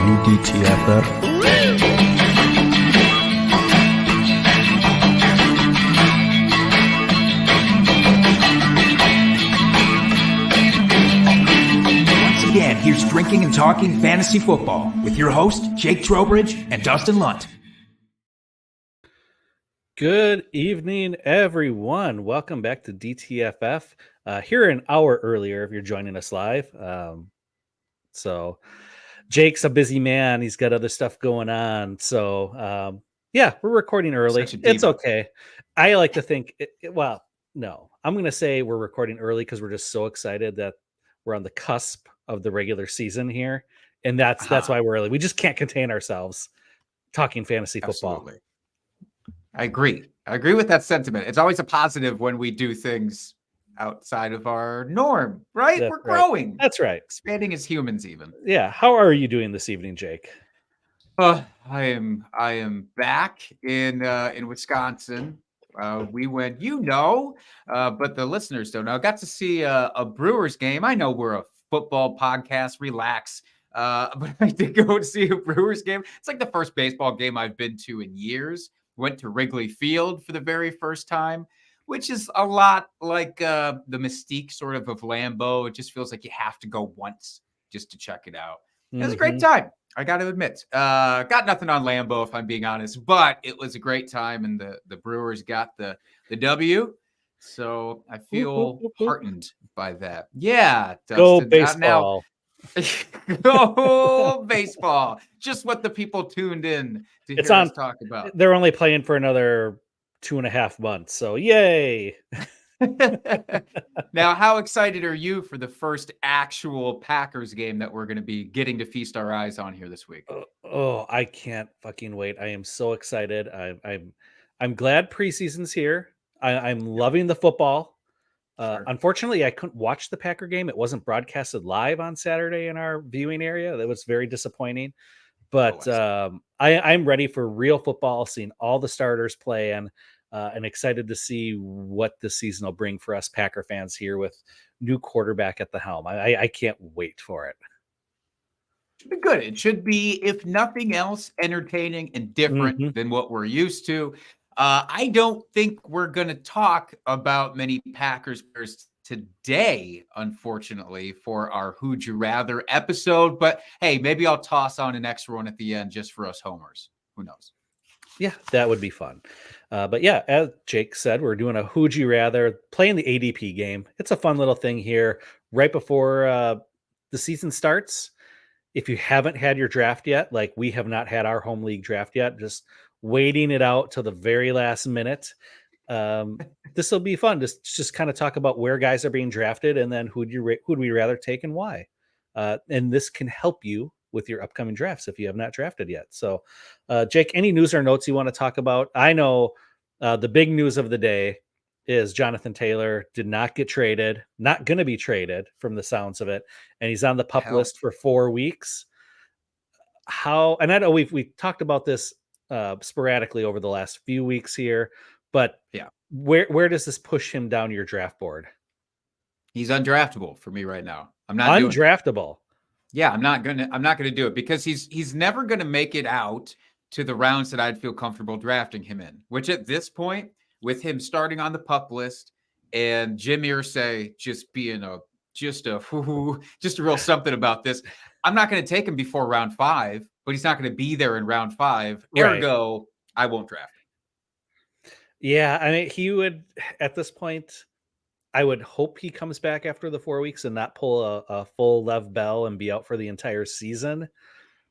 WDTFF. Once again, here's Drinking and Talking Fantasy Football with your host, Jake Trowbridge and Dustin Lunt. Good evening, everyone. Welcome back to DTFF. Here an hour earlier if you're joining us live. So Jake's a busy man. He's got other stuff going on. So yeah, we're recording early. It's okay. I like to think, no, I'm going to say we're recording early because we're just so excited that we're on the cusp of the regular season here. And that's why we're early. We just can't contain ourselves talking fantasy football. Absolutely. I agree with that sentiment. It's always a positive when we do things outside of our norm, right? We're growing. That's right. Expanding as humans even. Yeah. How are you doing this evening, Jake? I am back in Wisconsin. We went, but the listeners don't know. I got to see a Brewers game. I know we're a football podcast, relax. But I did go to see a Brewers game. It's like the first baseball game I've been to in years. Went to Wrigley Field for the very first time, which is a lot like the mystique sort of Lambeau. It just feels like you have to go once just to check it out. It was a great time. I got to admit, got nothing on Lambeau if I'm being honest, but it was a great time, and the Brewers got the W. So I feel heartened by that. Yeah, Dustin. Go baseball. Go baseball. Just what the people tuned in to hear us talk about. They're only playing for another 2.5 months, so yay. Now, how excited are you for the first actual Packers game that we're going to be getting to feast our eyes on here this week? Oh, I can't fucking wait. I am so excited. I'm glad preseason's here. I'm loving the football. Sure. Unfortunately, I couldn't watch the Packer game. It wasn't broadcasted live on Saturday in our viewing area. That was very disappointing. But I'm ready for real football, seeing all the starters play, and excited to see what the season will bring for us Packer fans here with new quarterback at the helm. I can't wait for it. Should be good. It should be, if nothing else, entertaining and different than what we're used to. I don't think we're going to talk about many Packers today, unfortunately, for our Who'd You Rather episode. But hey, maybe I'll toss on an extra one at the end just for us homers. Who knows? Yeah, that would be fun. But yeah, as Jake said, we're doing a Who'd You Rather, playing the ADP game. It's a fun little thing here right before the season starts. If you haven't had your draft yet, like we have not had our home league draft yet, just waiting it out till the very last minute. This will be fun. Just kind of talk about where guys are being drafted, and then who'd we rather take and why. And this can help you with your upcoming drafts if you have not drafted yet. So, Jake, any news or notes you want to talk about? I know the big news of the day is Jonathan Taylor did not get traded, not going to be traded from the sounds of it, and he's on the PUP list for 4 weeks. And I know we've talked about this sporadically over the last few weeks here, but yeah, where does this push him down your draft board? He's undraftable for me right now. I'm not undraftable. Yeah, I'm not gonna do it because he's never gonna make it out to the rounds that I'd feel comfortable drafting him in. Which at this point, with him starting on the PUP list and Jim Irsay just being just a real something about this, I'm not going to take him before round 5, but he's not going to be there in round 5. Ergo, I won't draft him. Yeah, I mean, he would, at this point, I would hope he comes back after the 4 weeks and not pull a full Lev Bell and be out for the entire season.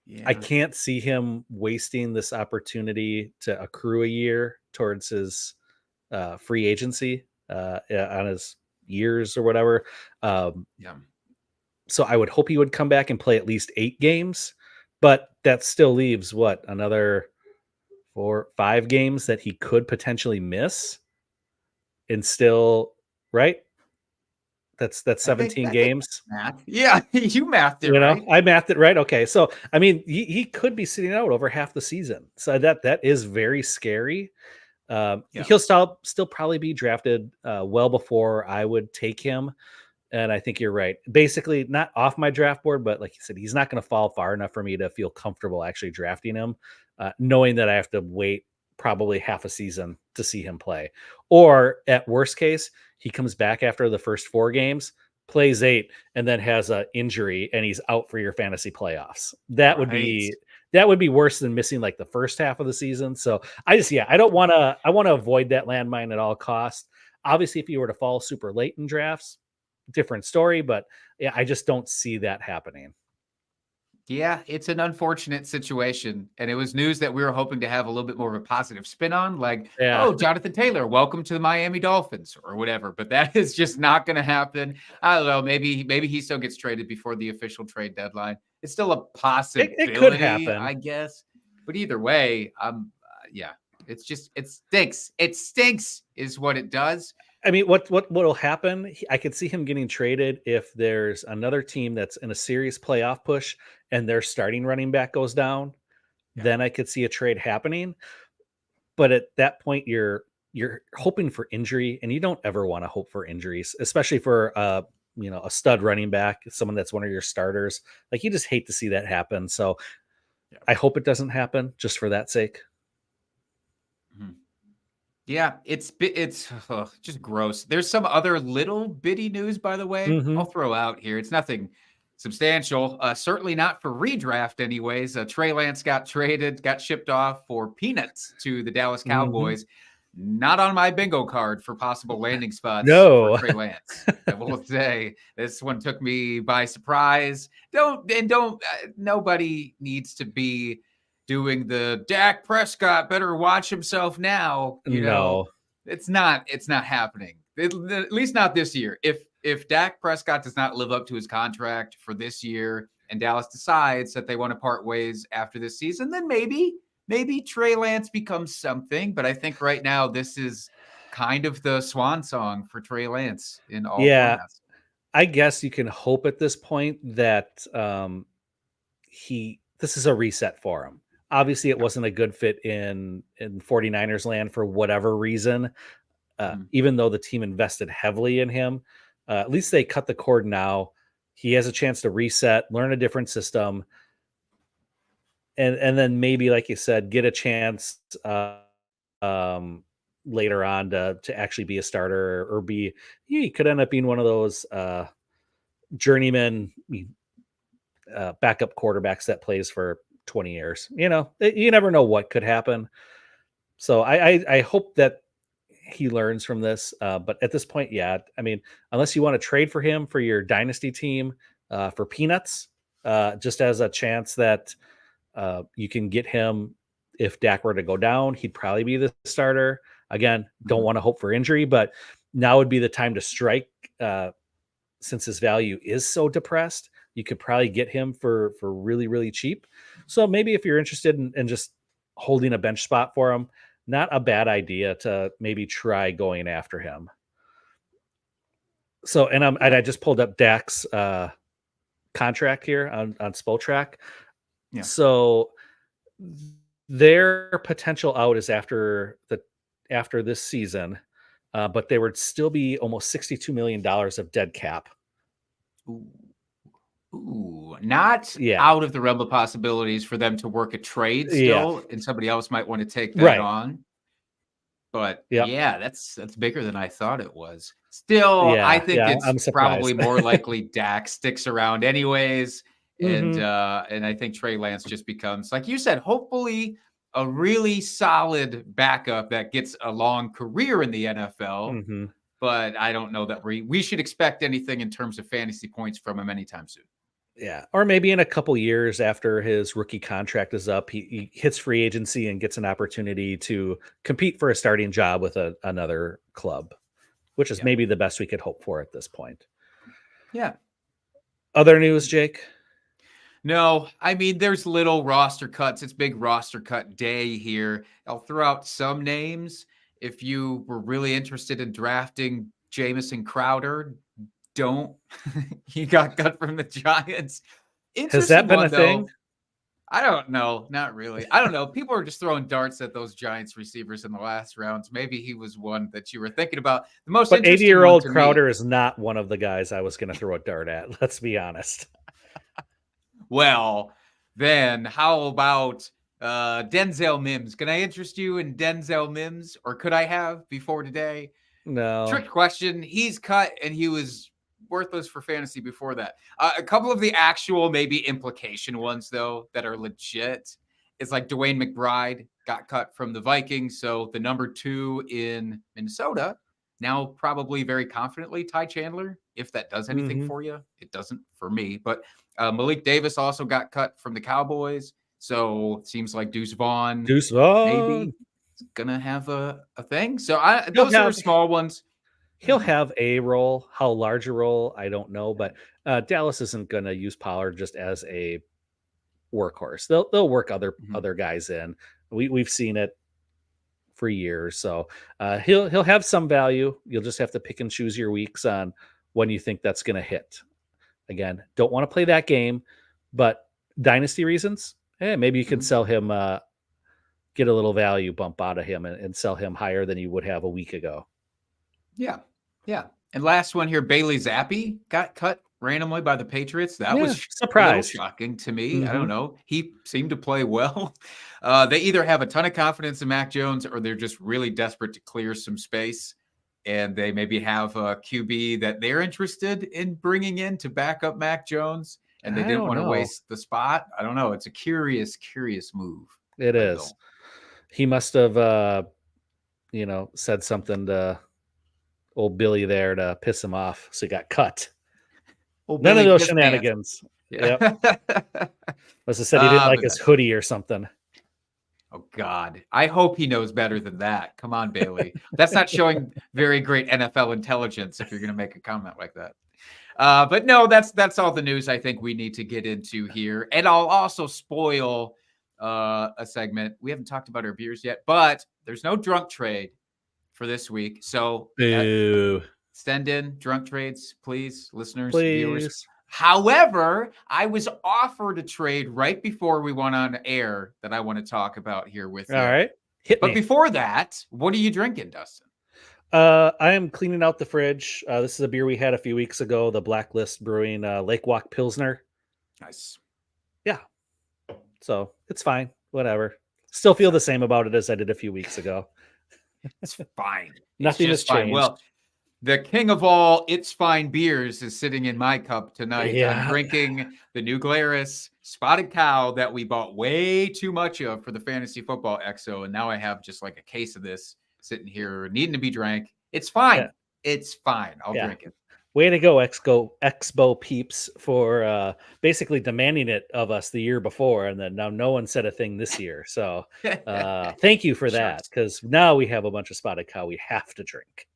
Yeah. I can't see him wasting this opportunity to accrue a year towards his free agency on his years or whatever. So I would hope he would come back and play at least 8 games, but that still leaves another 4, 5 games that he could potentially miss, and still, right? That's 17 games. Math. Yeah, you mathed it. Right? I mathed it right. Okay, so I mean, he could be sitting out over half the season, so that is very scary. He'll still probably be drafted well before I would take him. And I think you're right. Basically, not off my draft board, but like you said, he's not going to fall far enough for me to feel comfortable actually drafting him, knowing that I have to wait probably half a season to see him play. Or at worst case, he comes back after the first 4 games, plays 8, and then has an injury, and he's out for your fantasy playoffs. That would Right. be worse than missing like the first half of the season. So I don't want to. I want to avoid that landmine at all costs. Obviously, if you were to fall super late in drafts, different story, but yeah, I just don't see that happening. Yeah, it's an unfortunate situation. And it was news that we were hoping to have a little bit more of a positive spin on, like, Yeah. oh, Jonathan Taylor, welcome to the Miami Dolphins or whatever. But that is just not going to happen. I don't know. Maybe he still gets traded before the official trade deadline. It's still a It could possibility, happen. I guess. But either way, yeah, it's just it stinks. It stinks, is what it does. I mean, what'll happen? I could see him getting traded if there's another team that's in a serious playoff push and their starting running back goes down. Yeah. Then I could see a trade happening. But at that point, you're hoping for injury, and you don't ever want to hope for injuries, especially for a stud running back, someone that's one of your starters. Like, you just hate to see that happen. So Yeah. I hope it doesn't happen just for that sake. Mhm. Yeah, it's just gross. There's some other little bitty news, by the way, Mhm. I'll throw out here. It's nothing substantial. Certainly not for redraft, anyways. Trey Lance got traded, got shipped off for peanuts to the Dallas Mhm. Cowboys. Not on my bingo card for possible landing spots for No. Trey Lance. I will say this one took me by surprise. Nobody needs to be doing the Dak Prescott better watch himself now. No. It's not happening. At least not this year. If Dak Prescott does not live up to his contract for this year and Dallas decides that they want to part ways after this season, then maybe Trey Lance becomes something. But I think right now this is kind of the swan song for Trey Lance in all Yeah, formats. I guess you can hope at this point that this is a reset for him. Obviously, it wasn't a good fit in 49ers land for whatever reason. Mhm. Even though the team invested heavily in him, at least they cut the cord now. He has a chance to reset, learn a different system, and then maybe, like you said, get a chance um, later on to actually be a starter or be. He could end up being one of those journeyman backup quarterbacks that plays for 20 years. You never know what could happen. So I hope that he learns from this. But at this point, yeah, I mean, unless you want to trade for him for your dynasty team for peanuts, just as a chance that you can get him if Dak were to go down, he'd probably be the starter. Again, don't Mhm. want to hope for injury, but now would be the time to strike since his value is so depressed. You could probably get him for really, really cheap. So maybe if you're interested in just holding a bench spot for him, not a bad idea to maybe try going after him. So, and Yeah. I just pulled up Dak's contract here on Spotrac. Yeah. So their potential out is after this season, but there would still be almost $62 million of dead cap. Ooh. Ooh, not Yeah, out of the realm of possibilities for them to work a trade yeah, still, and somebody else might want to take that right. on. But Yep. yeah, that's bigger than I thought it was. Still, I Yeah, think yeah, it's I'm probably surprised. more likely Dak sticks around anyways, and Mhm, and I think Trey Lance just becomes, like you said, hopefully a really solid backup that gets a long career in the NFL. mhm. But I don't know that we should expect anything in terms of fantasy points from him anytime soon. Yeah, or maybe in a couple years after his rookie contract is up, he hits free agency and gets an opportunity to compete for a starting job with another club, which is Yeah. maybe the best we could hope for at this point. Yeah. Other news, Jake? No, I mean, there's little roster cuts. It's big roster cut day here. I'll throw out some names. If you were really interested in drafting Jamison Crowder, don't. He got cut from the Giants. Has Interesting that been a one, thing? though. I don't know. Not really. I don't know. People are just throwing darts at those Giants receivers in the last rounds. Maybe he was one that you were thinking about. The most But interesting one 80-year-old to me. Crowder is not one of the guys I was going to throw a dart at. Let's be honest. Well, then how about Denzel Mims? Can I interest you in Denzel Mims, or could I have before today? No. Trick question. He's cut, and he was worthless for fantasy before that. A couple of the actual maybe implication ones, though, that are legit. It's like Dwayne McBride got cut from the Vikings, so the number 2 in Minnesota. Now, probably very confidently, Ty Chandler. If that does anything for you, it doesn't for me. But Malik Davis also got cut from the Cowboys. So it seems like Deuce Vaughn maybe is going to have a thing. So those are small ones. He'll have a role. How large a role, I don't know. But Dallas isn't going to use Pollard just as a workhorse. They'll work other guys in. We've seen it for years. So he'll have some value. You'll just have to pick and choose your weeks on when you think that's going to hit. Again, don't want to play that game, but dynasty reasons, maybe you can sell him, get a little value bump out of him and sell him higher than you would have a week ago. Yeah. Yeah. And last one here, Bailey Zappi got cut randomly by the Patriots. That was surprise. A little shocking to me. I don't know. He seemed to play well. They either have a ton of confidence in Mac Jones or they're just really desperate to clear some space. And they maybe have a QB that they're interested in bringing in to back up Mac Jones. And they didn't want to waste the spot. I don't know. It's a curious move. It is. He must have, said something to old Billy there to piss him off. So he got cut. None of those shenanigans. Yeah. Must have said he didn't like his hoodie or something. Oh, God. I hope he knows better than that. Come on, Bailey. That's not showing very great NFL intelligence if you're going to make a comment like that. But no, that's all the news I think we need to get into here. And I'll also spoil a segment. We haven't talked about our beers yet, but there's no drunk trade for this week. So send in drunk trades, please, listeners, viewers. However, I was offered a trade right before we went on air that I want to talk about here with you. All right. But before that, what are you drinking, Dustin? I am cleaning out the fridge. This is a beer we had a few weeks ago, the Blacklist Brewing Lake Walk Pilsner. Nice. Yeah. So it's fine. Whatever. Still feel the same about it as I did a few weeks ago. It's fine. Nothing has changed. Well, the king of all It's Fine beers is sitting in my cup tonight. Yeah. I'm drinking the New Glarus Spotted Cow that we bought way too much of for the Fantasy Football Exo. And now I have just like a case of this sitting here needing to be drank. It's fine. Yeah. It's fine. I'll drink it. Way to go, Expo peeps, for basically demanding it of us the year before. And then now no one said a thing this year. So thank you for that, because now we have a bunch of Spotted Cow we have to drink.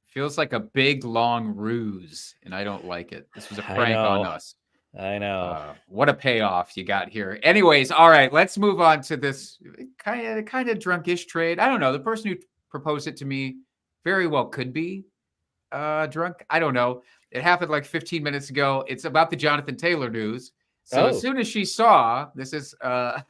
Feels like a big, long ruse, and I don't like it. This was a prank on us. I know. What a payoff you got here. Anyways, all right, let's move on to this kind of drunkish trade. I don't know. The person who proposed it to me very well could be drunk. I don't know. It happened like 15 minutes ago. It's about the Jonathan Taylor news. So as soon as she saw, this is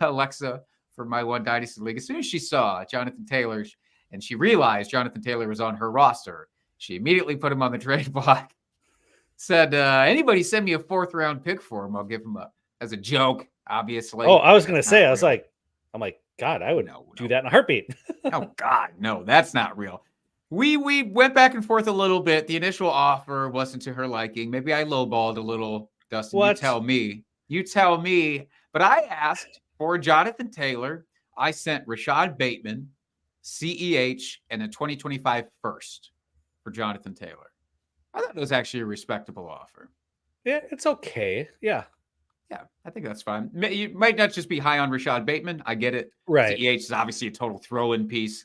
Alexa for my One Dynasty League. As soon as she saw Jonathan Taylor and she realized Jonathan Taylor was on her roster, she immediately put him on the trade block. Said, anybody send me a 4th round pick for him, I'll give him up. As a joke, obviously. Oh, I was going to say, I'm like, God, I would do that in a heartbeat. Oh, God, no, that's not real. We went back and forth a little bit. The initial offer wasn't to her liking. Maybe I lowballed a little, Dustin. What? You tell me. But I asked for Jonathan Taylor. I sent Rashad Bateman, CEH, and a 2025 first for Jonathan Taylor. I thought it was actually a respectable offer. Yeah, it's okay. Yeah, I think that's fine. You might not just be high on Rashad Bateman. I get it. Right. CEH is obviously a total throw-in piece.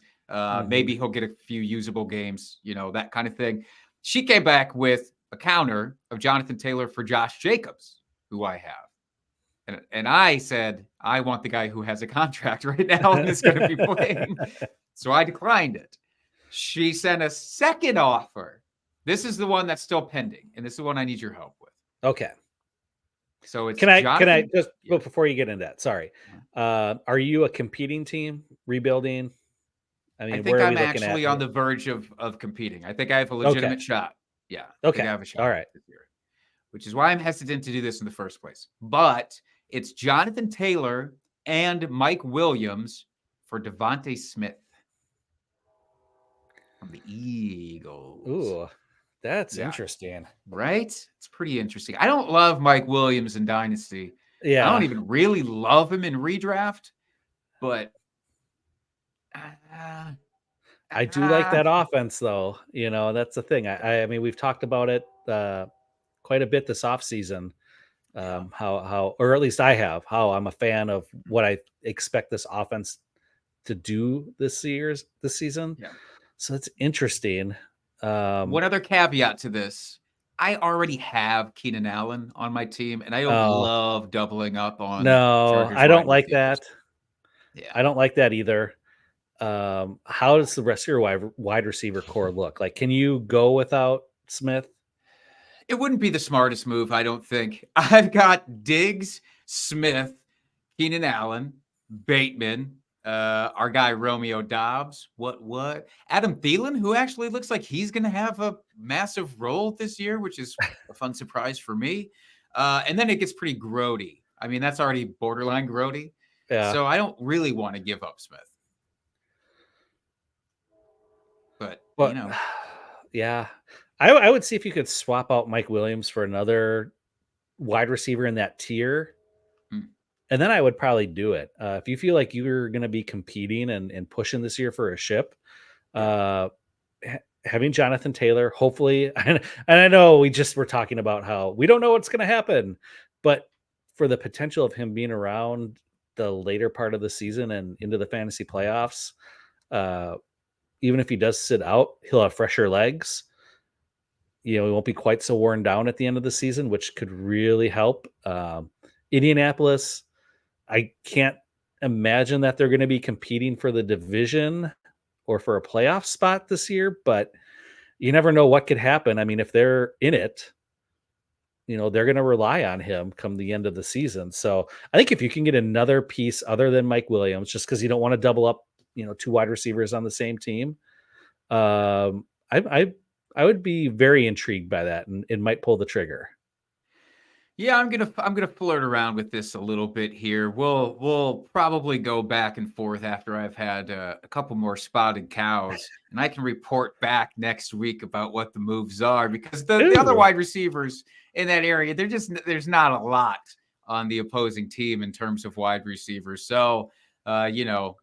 Maybe he'll get a few usable games, that kind of thing. She came back with a counter of Jonathan Taylor for Josh Jacobs, who I have. And I said, I want the guy who has a contract right now and is going to be playing. So I declined it. She sent a second offer. This is the one that's still pending, and this is the one I need your help with. Okay. So it's Can I Jonathan. just Yeah. before you get into that? Sorry, are you a competing team rebuilding? I I mean, think where are we I'm looking at? actually on the verge of competing. I think I have a Okay, legitimate shot. Yeah, I think I okay, have a all shot right. this year, which is why I'm hesitant to do this in the first place. But it's Jonathan Taylor and Mike Williams for Devontae Smith from the Eagles. Ooh, that's Yeah, interesting. right? It's pretty interesting. I don't love Mike Williams in Dynasty. I don't Yeah, even really love him in redraft, but uh, I do like uh, that offense, though. That's the thing. I mean, we've talked about it quite a bit this offseason. yeah, How, or at least I have, how I'm a fan of what I expect this offense to do this season. yeah. So it's interesting. One other caveat to this. I already have Keenan Allen on my team, and I don't Oh love doubling up on the no, Chargers I don't wide like receivers. that. Yeah. I don't like that either. How does the rest of your wide receiver core look? Like, can you go without Smith? It wouldn't be the smartest move, I don't think. I've got Diggs, Smith, Keenan Allen, Bateman, our guy Romeo Dobbs. What? Adam Thielen, who actually looks like he's going to have a massive role this year, which is a fun surprise for me. And then it gets pretty grody. I mean, that's already borderline grody. Yeah, So I don't really want to give up Smith. But, but yeah, I would see if you could swap out Mike Williams for another wide receiver in that tier. hmm, And then I would probably do it. If you feel like you're going to be competing and pushing this year for a ship, yeah. uh, having Jonathan Taylor, hopefully, and I know we just were talking about how we don't know what's going to happen, but for the potential of him being around the later part of the season and into the fantasy playoffs, uh, even if he does sit out, he'll have fresher legs. He won't be quite so worn down at the end of the season, which could really help. Indianapolis, I can't imagine that they're going to be competing for the division or for a playoff spot this year, but you never know what could happen. I mean, if they're in it, they're going to rely on him come the end of the season. So I think if you can get another piece other than Mike Williams, just because you don't want to double up, two wide receivers on the same team, I would be very intrigued by that and might pull the trigger. Yeah, I'm gonna flirt around with this a little bit here. We'll probably go back and forth after I've had a couple more spotted cows, and I can report back next week about what the moves are because the other Ooh, wide receivers in that area, there's not a lot on the opposing team in terms of wide receivers. So you know,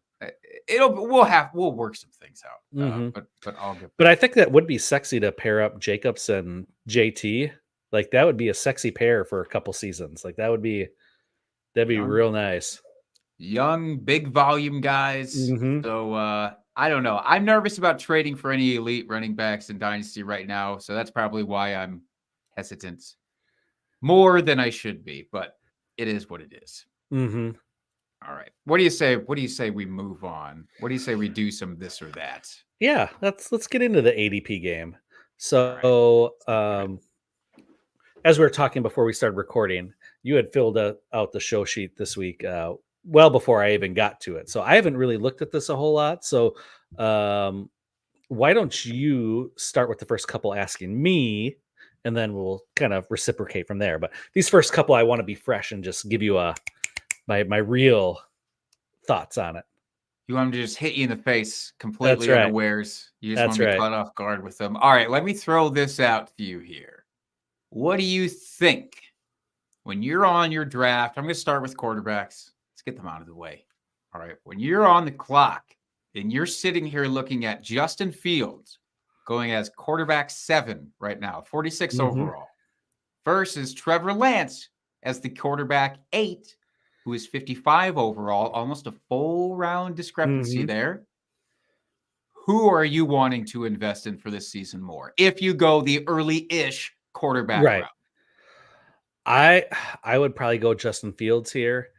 we'll work some things out. hmm But I'll get but I back. think that would be sexy to pair up Jacobs and JT. Like that would be a sexy pair for a couple seasons. Like that'd be Young real nice. young, big volume guys. hmm So I don't know. I'm nervous about trading for any elite running backs in Dynasty right now. So that's probably why I'm hesitant more than I should be, but it is what it is. hmm All right. What do you say? What do you say we move on? What do you say we do some of this or that? Yeah, let's get into the ADP game. All right. So, Sounds good. as we were talking before we started recording, you had filled out the show sheet this week, well before I even got to it. So I haven't really looked at this a whole lot. So, um, why don't you start with the first couple asking me, and then we'll kind of reciprocate from there. But these first couple, I want to be fresh and just give you my real thoughts on it. You want me to just hit you in the face That's completely right. unawares? You just want That's me right. caught off guard with them? All right. Let me throw this out to you here. What do you think when you're on your draft? I'm going to start with quarterbacks. Let's get them out of the way. All right. When you're on the clock and you're sitting here looking at Justin Fields going as quarterback 7 right now, 46 hmm overall, versus Trevor Lance as the quarterback 8, who is 55 overall, almost a full round discrepancy hmm there. Who are you wanting to invest in for this season more if you go the early-ish quarterback Right. route? I I would probably go Justin Fields here,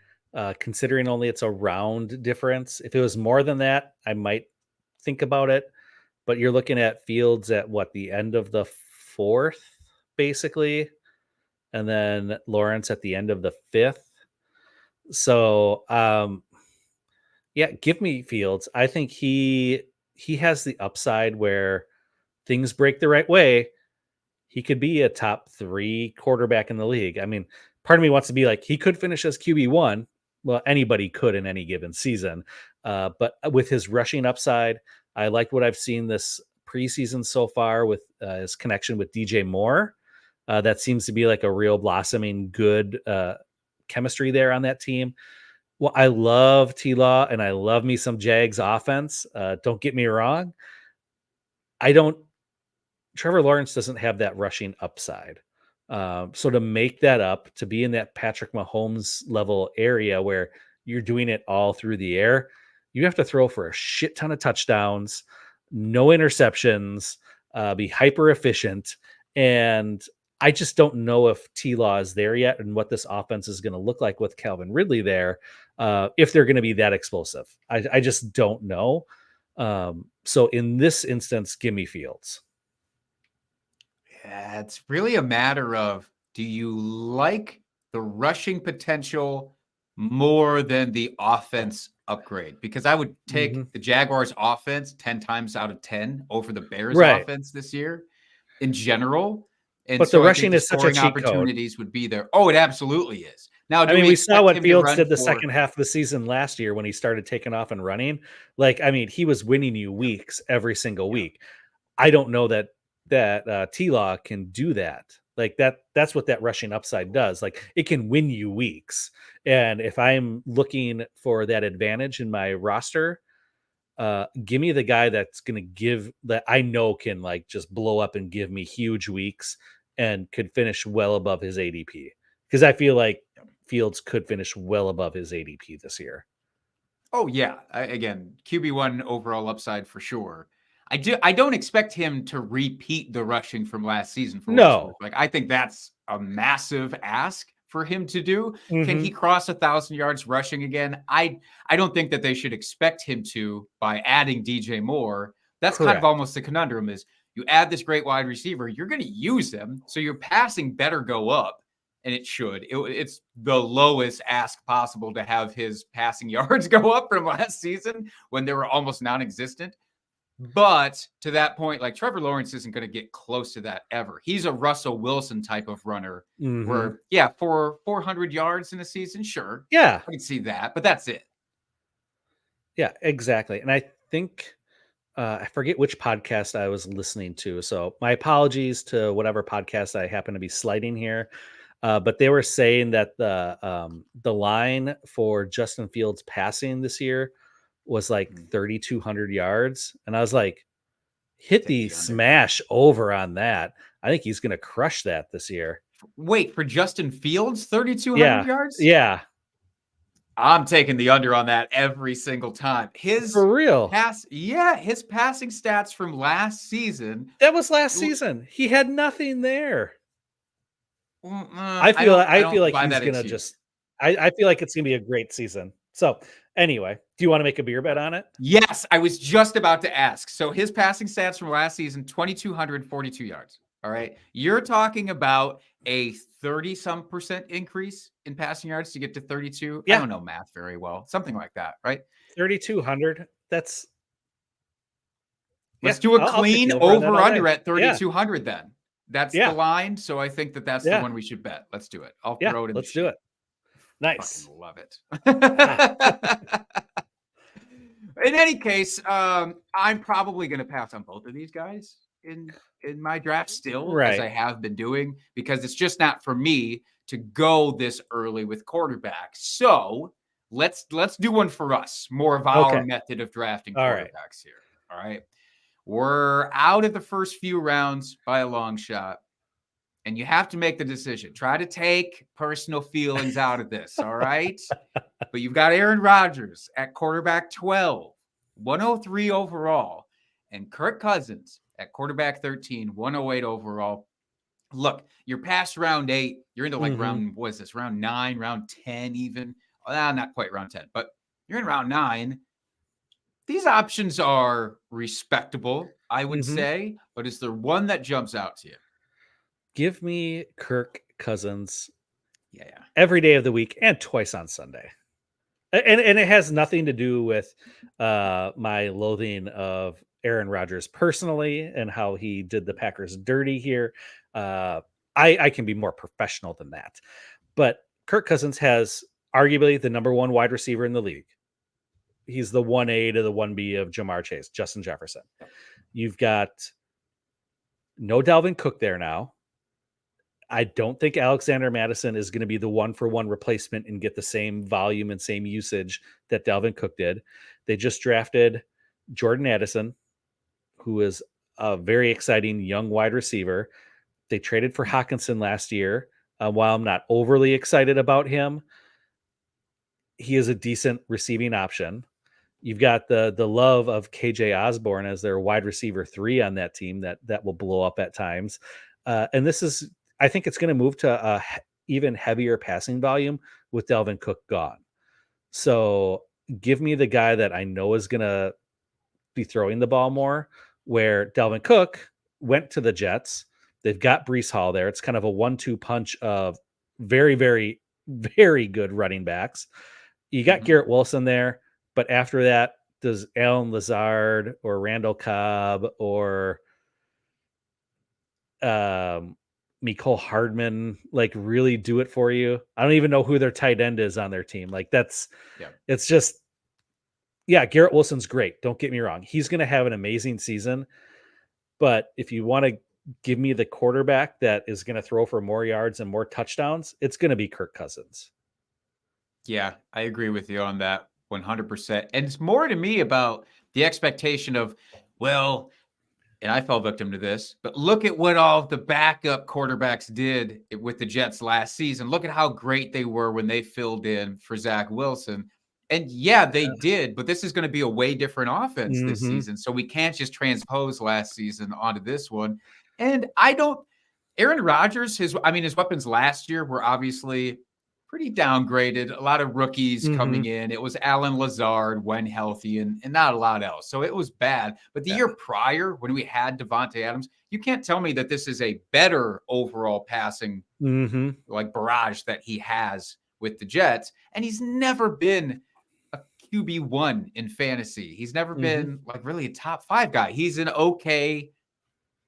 considering only it's a round difference. If it was more than that, I might think about it. But you're looking at Fields at what, the end of the fourth, basically. and then Lawrence at the end of the 5th. So, yeah, give me Fields. I think he has the upside where things break the right way. He could be a top 3 quarterback in the league. I mean, part of me wants to be like, he could finish as QB1. Well, anybody could in any given season. But with his rushing upside, I like what I've seen this preseason so far with his connection with DJ Moore. That seems to be like a real blossoming good chemistry there on that team. Well, I love T-Law and I love me some Jags offense. Don't get me wrong. Trevor Lawrence doesn't have that rushing upside. So to make that up, to be in that Patrick Mahomes level area where you're doing it all through the air, you have to throw for a shit ton of touchdowns, no interceptions, be hyper efficient. And I just don't know if T-Law is there yet and what this offense is going to look like with Calvin Ridley there, if they're going to be that explosive. I just don't know. So in this instance, give me Fields. Yeah, it's really a matter of, do you like the rushing potential more than the offense upgrade? Because I would take the Jaguars offense 10 times out of 10 over the Bears offense this year in general. And but so the I rushing think the is such a scoring cheat code. opportunities would be there. Oh, it absolutely is. Now, I mean, we saw what Fields did the for... second half of the season last year when he started taking off and running. Like, I mean, he was winning you weeks every single week. I don't know that T-Law can do that. Like that's what that rushing upside does. Like it can win you weeks. And if I'm looking for that advantage in my roster, give me the guy that's going to give that I know can like just blow up and give me huge weeks and could finish well above his ADP. Because I feel like Fields could finish well above his ADP this year. Oh yeah, again, QB1 overall upside for sure. I don't expect him to repeat the rushing from last season for what it's worth. Like I think that's a massive ask for him to do. Can he cross 1,000 yards rushing again? I don't think that they should expect him to by adding DJ Moore. That's kind of almost the conundrum is you add this great wide receiver, you're going to use him, so your passing better go up. And it should. It's the lowest ask possible to have his passing yards go up from last season when they were almost non-existent. But to that point, like Trevor Lawrence isn't going to get close to that ever. He's a Russell Wilson type of runner where, yeah, for 400 yards in a season, sure. Yeah. I can see that, but that's it. Yeah, exactly. And I think I forget which podcast I was listening to. So my apologies to whatever podcast I happen to be sliding here. But they were saying that the line for Justin Fields passing this year was like 3,200 yards, and I was like, hit the smash over on that. I think he's going to crush that this year. Wait, for Justin Fields, 3,200 yards? Yeah. I'm taking the under on that every single time. For real. His passing stats from last season. That was last season. He had nothing there. I feel like he's gonna just. I feel like it's gonna be a great season. So anyway, do you want to make a beer bet on it? Yes, I was just about to ask. So his passing stats from last season: 2,242 yards. All right, you're talking about a 30-some% increase in passing yards to get to 32. Yeah. I don't know math very well. Something like that, right? 3,200. Let's do a clean over-under at 3,200 then. That's the line. So I think that's the one we should bet. Let's do it. I'll throw it in. Let's do it. Nice. Fucking love it. In any case, I'm probably going to pass on both of these guys in my draft still, as I have been doing, because it's just not for me to go this early with quarterbacks. So let's do one for us. More of our method of drafting quarterbacks here. All right. We're out of the first few rounds by a long shot, and you have to make the decision. Try to take personal feelings out of this, all right? But you've got Aaron Rodgers at quarterback 12, 103 overall, and Kirk Cousins at quarterback 13, 108 overall. Look, you're past round 8. You're into like round 9, round 10 even? Not quite round 10, but you're in round 9. These options are respectable, I would say, but is there one that jumps out to you? Give me Kirk Cousins Yeah. every day of the week and twice on Sunday. And it has nothing to do with my loathing of Aaron Rodgers personally and how he did the Packers dirty here. I can be more professional than that. But Kirk Cousins has arguably the number one wide receiver in the league. He's the 1A to the 1B of Jamar Chase, Justin Jefferson. You've got no Dalvin Cook there now. I don't think Alexander Madison is going to be the one-for-one replacement and get the same volume and same usage that Dalvin Cook did. They just drafted Jordan Addison, who is a very exciting young wide receiver. They traded for Hawkinson last year. While I'm not overly excited about him, he is a decent receiving option. You've got the love of KJ Osborne as their wide receiver 3 on that team that will blow up at times. And this is, I think it's going to move to a even heavier passing volume with Dalvin Cook gone. So give me the guy that I know is going to be throwing the ball more, where Dalvin Cook went to the Jets. They've got Breece Hall there. It's kind of a 1-2 punch of very, very, very good running backs. You got Garrett Wilson there, but after that, does Alan Lazard or Randall Cobb or Mecole Hardman like really do it for you? I don't even know who their tight end is on their team. Like it's just, Garrett Wilson's great. Don't get me wrong. He's going to have an amazing season. But if you want to give me the quarterback that is going to throw for more yards and more touchdowns, it's going to be Kirk Cousins. Yeah, I agree with you on that 100%. And it's more to me about the expectation of, well, and I fell victim to this, but look at what all the backup quarterbacks did with the Jets last season. Look at how great they were when they filled in for Zach Wilson. And yeah, they did, but this is going to be a way different offense this season. So we can't just transpose last season onto this one. And Aaron Rodgers, his weapons last year were obviously pretty downgraded. A lot of rookies coming in. It was Alan Lazard when healthy and not a lot else. So it was bad. But the year prior, when we had Devontae Adams, you can't tell me that this is a better overall passing like barrage that he has with the Jets. And he's never been a QB1 in fantasy. He's never been like really a top 5 guy. He's an okay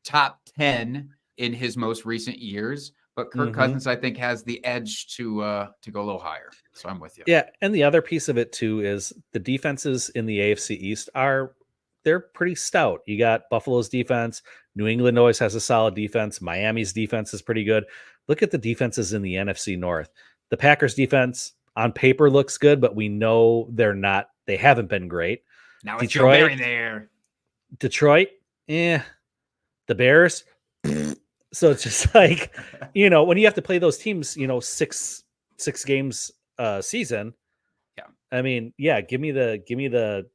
top 10 in his most recent years. But Kirk Cousins, I think, has the edge to go a little higher. So I'm with you. Yeah, and the other piece of it, too, is the defenses in the AFC East they're pretty stout. You got Buffalo's defense. New England always has a solid defense. Miami's defense is pretty good. Look at the defenses in the NFC North. The Packers defense on paper looks good, but we know they haven't been great. Now it's Joe Barry there. Detroit, the Bears. So it's just like, when you have to play those teams, 6 games season. Yeah. I mean, give me the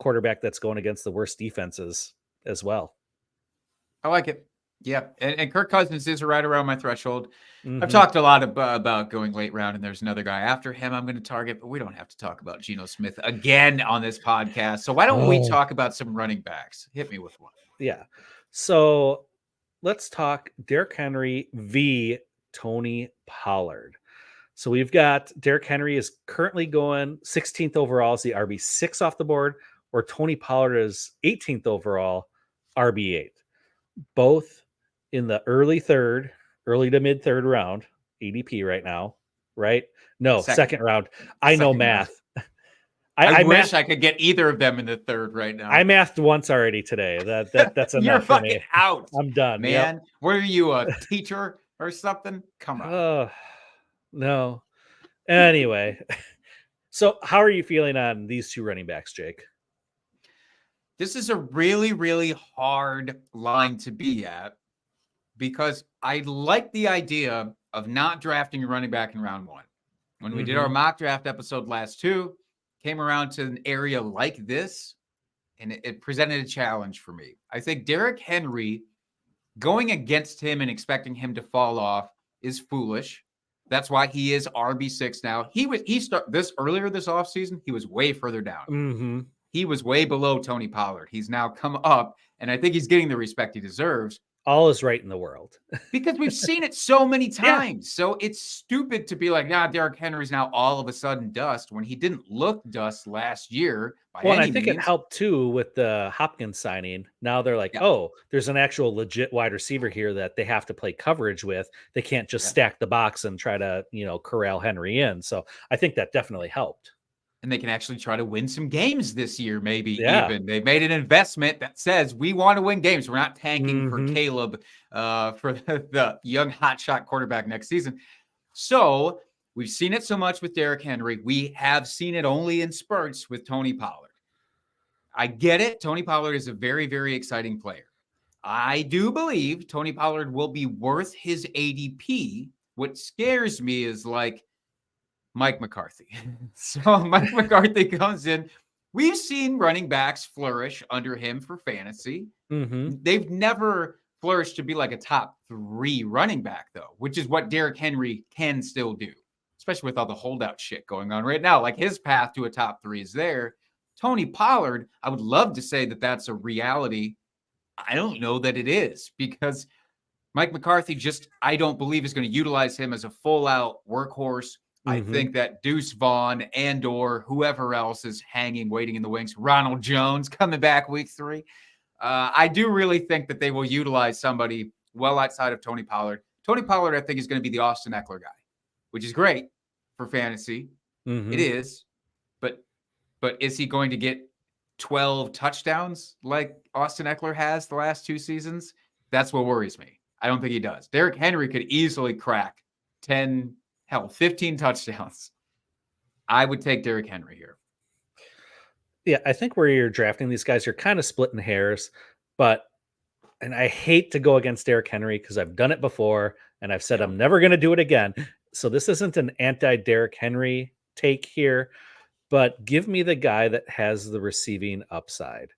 quarterback that's going against the worst defenses as well. I like it. Yeah. And Kirk Cousins is right around my threshold. I've talked a lot about going late round, and there's another guy after him I'm going to target, but we don't have to talk about Geno Smith again on this podcast. So why don't we talk about some running backs? Hit me with one. Yeah. So let's talk Derrick Henry v. Tony Pollard. So we've got Derrick Henry is currently going 16th overall as the RB6 off the board, or Tony Pollard is 18th overall, RB8. Both in the early to mid third round, ADP right now, right? No, second round. I know math. I wish I could get either of them in the third right now. I mathed once already today. That's enough You're for me. fucking out. I'm done, man. Yep. What are you, a teacher or something? Come on. No. Anyway, so how are you feeling on these two running backs, Jake? This is a really, really hard line to be at because I like the idea of not drafting a running back in round 1. When we did our mock draft episode last 2, came around to an area like this, and it presented a challenge for me. I think Derrick Henry, going against him and expecting him to fall off is foolish. That's why he is RB6 now. Earlier this offseason, he was way further down. He was way below Tony Pollard. He's now come up, and I think he's getting the respect he deserves. all is right in the world. Because we've seen it so many Yeah. times. So it's stupid to be like, Derrick Henry's now all of a sudden dust when he didn't look dust last year by Well, and I any think it means. helped too with the Hopkins signing. Now they're like, Yeah. oh, there's an actual legit wide receiver here that they have to play coverage with. They can't just Yeah. stack the box and try to, corral Henry in. So I think that definitely helped. And they can actually try to win some games this year, maybe Yeah. even. They've made an investment that says we want to win games. We're not tanking for Mhm. Caleb, for the young hotshot quarterback next season. So we've seen it so much with Derrick Henry. We have seen it only in spurts with Tony Pollard. I get it. Tony Pollard is a very, very exciting player. I do believe Tony Pollard will be worth his ADP. What scares me is like Mike McCarthy. So Mike McCarthy comes in. We've seen running backs flourish under him for fantasy. Mhm. They've never flourished to be like a top 3 running back, though, which is what Derrick Henry can still do, especially with all the holdout shit going on right now. Like his path to a top 3 is there. Tony Pollard, I would love to say that that's a reality. I don't know that it is because Mike McCarthy just, I don't believe is going to utilize him as a full out workhorse. I Mhm. think that Deuce Vaughn and or whoever else is hanging, waiting in the wings, Ronald Jones coming back week 3. I do really think that they will utilize somebody well outside of Tony Pollard. Tony Pollard, I think, is going to be the Austin Eckler guy, which is great for fantasy. It Mhm. is, but is he going to get 12 touchdowns like Austin Eckler has the last 2 seasons? That's what worries me. I don't think he does. Derrick Henry could easily crack 10, 15 touchdowns. I would take Derrick Henry here. Yeah, I think where you're drafting these guys, you're kind of splitting hairs, but and I hate to go against Derrick Henry because I've done it before and I've said Yep. I'm never going to do it again. So this isn't an anti-Derrick Henry take here, but give me the guy that has the receiving upside.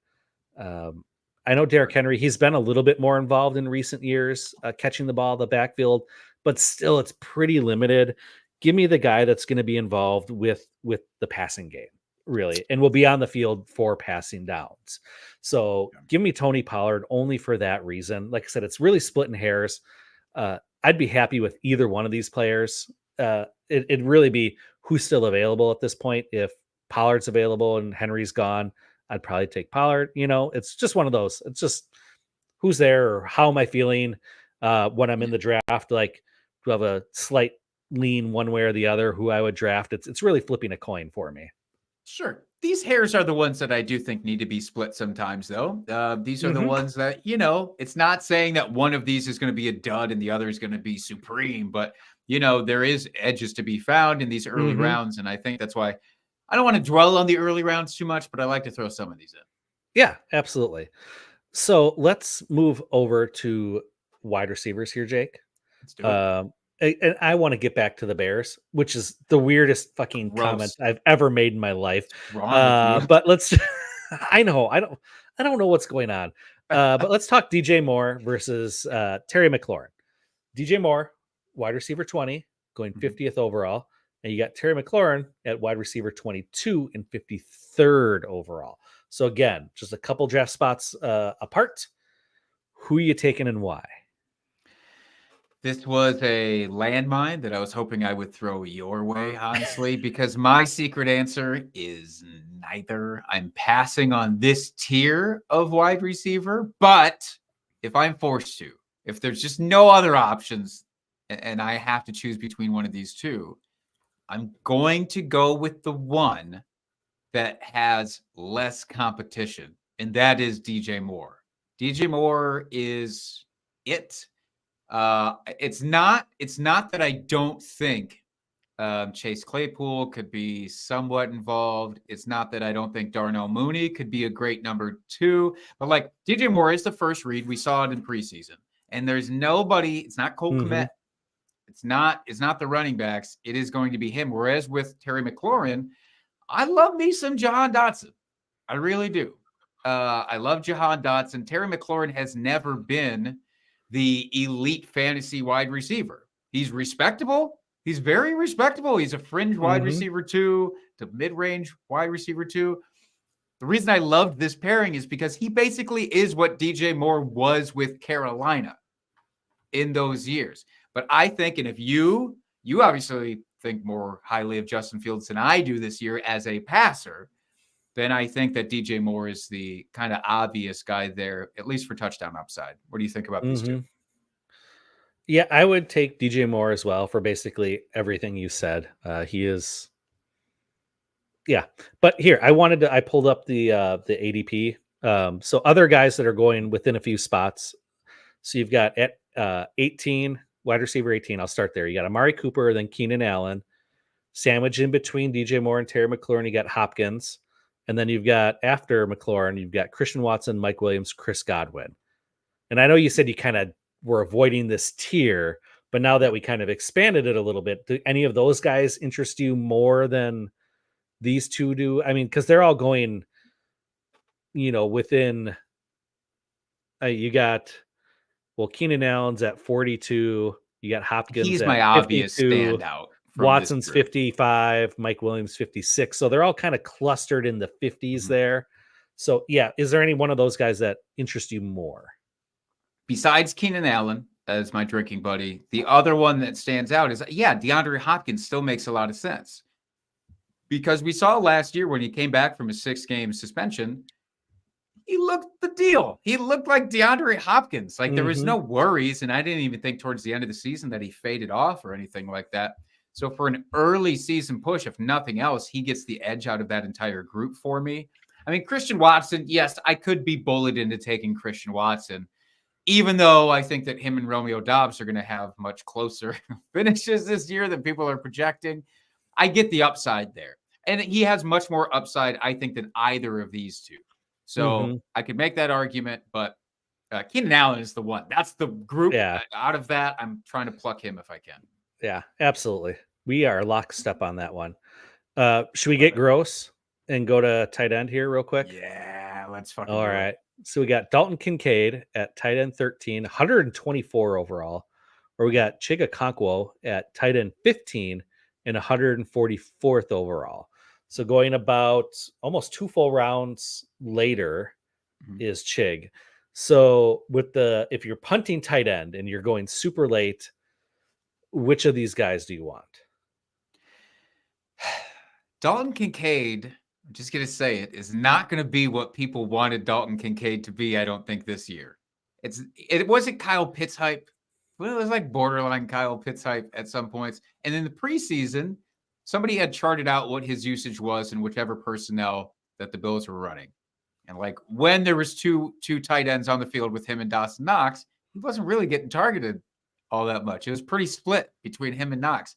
I know Derrick Henry, he's been a little bit more involved in recent years, catching the ball in the backfield, but still it's pretty limited. Give me the guy that's going to be involved with the passing game, really, and will be on the field for passing downs. So give me Tony Pollard only for that reason. Like I said, it's really splitting hairs. I'd be happy with either one of these players. It'd really be who's still available at this point. If Pollard's available and Henry's gone, I'd probably take Pollard. It's just one of those. It's just who's there or how am I feeling when I'm in the draft? Like, do I have a slight lean one way or the other who I would draft? It's really flipping a coin for me. Sure. These hairs are the ones that I do think need to be split sometimes, though. These are the Mhm. ones that, it's not saying that one of these is going to be a dud and the other is going to be supreme, but, there is edges to be found in these early Mhm. rounds. And I think that's why I don't want to dwell on the early rounds too much, but I like to throw some of these in. Yeah, absolutely. So let's move over to wide receivers here, Jake. Let's do it. And I want to get back to the Bears, which is the weirdest fucking comment Gross. I've ever made in my life. What's wrong with you? But let's. I know I don't know what's going on. But let's talk DJ Moore versus Terry McLaurin. DJ Moore, wide receiver 20, going Mhm. 50th overall, and you got Terry McLaurin at wide receiver 22 and 53rd overall. So again, just a couple draft spots apart. Who are you taking and why? This was a landmine that I was hoping I would throw your way, honestly, because my secret answer is neither. I'm passing on this tier of wide receiver, but if I'm forced to, if there's just no other options and I have to choose between one of these two, I'm going to go with the one that has less competition, and that is DJ Moore. DJ Moore is it. It's not that I don't think Chase Claypool could be somewhat involved. It's not that I don't think Darnell Mooney could be a great number 2, but like DJ Moore is the first read. We saw it in preseason, and there's nobody. It's not Cole Mhm. Kmet. It's not the running backs. It is going to be him. Whereas with Terry McLaurin, I love me some Jahan Dotson. I really do. I love Jahan Dotson. Terry McLaurin has never been the elite fantasy wide receiver. He's respectable. He's very respectable. He's a fringe wide Mhm. receiver 2 to mid-range wide receiver 2. The reason I loved this pairing is because he basically is what DJ Moore was with Carolina. in those years. But I think, and if you obviously think more highly of Justin Fields than I do this year as a passer, then I think that DJ Moore is the kind of obvious guy there, at least for touchdown upside. What do you think about these two? Yeah, I would take DJ Moore as well for basically everything you said. He is, yeah. But here, I pulled up the ADP. So other guys that are going within a few spots. So you've got at 18, wide receiver 18. I'll start there. You got Amari Cooper, then Keenan Allen. Sandwich in between DJ Moore and Terry McLaurin, you got Hopkins. And then you've got, after McLaurin, you've got Christian Watson, Mike Williams, Chris Godwin. And I know you said you kind of were avoiding this tier, but now that we kind of expanded it a little bit, do any of those guys interest you more than these two do? I mean, because they're all going, within, you got, Keenan Allen's at 42. You got Hopkins He's at my obvious 52. standout. Watson's 55, Mike Williams 56. So they're all kind of clustered in the 50s there. So yeah, is there any one of those guys that interest you more? Besides Keenan Allen as my drinking buddy, the other one that stands out is, DeAndre Hopkins still makes a lot of sense. Because we saw last year when he came back from a 6-game suspension, he looked the deal. He looked like DeAndre Hopkins. Like there was no worries, and I didn't even think towards the end of the season that he faded off or anything like that. So for an early season push, if nothing else, he gets the edge out of that entire group for me. I mean, Christian Watson, yes, I could be bullied into taking Christian Watson, even though I think that him and Romeo Doubs are going to have much closer finishes this year than people are projecting. I get the upside there. And he has much more upside, I think, than either of these two. So I could make that argument, but Keenan Allen is the one. That's the group. Yeah. Out of that, I'm trying to pluck him if I can. Yeah, absolutely. We are lockstep on that one. Should we get gross and go to tight end here real quick? Yeah, let's fucking All right. So we got Dalton Kincaid at tight end 13, 124 overall. Or we got Chiga Okonkwo at tight end 15 and 144th overall. So going about almost 2 full rounds later is Chig. So if you're punting tight end and you're going super late, which of these guys do you want? Dalton Kincaid, I'm just going to say it, is not going to be what people wanted Dalton Kincaid to be, I don't think, this year. It wasn't Kyle Pitts hype. Well, it was like borderline Kyle Pitts hype at some points. And in the preseason, somebody had charted out what his usage was in whichever personnel that the Bills were running. And like when there was two tight ends on the field with him and Dawson Knox, he wasn't really getting targeted all that much. It was pretty split between him and Knox.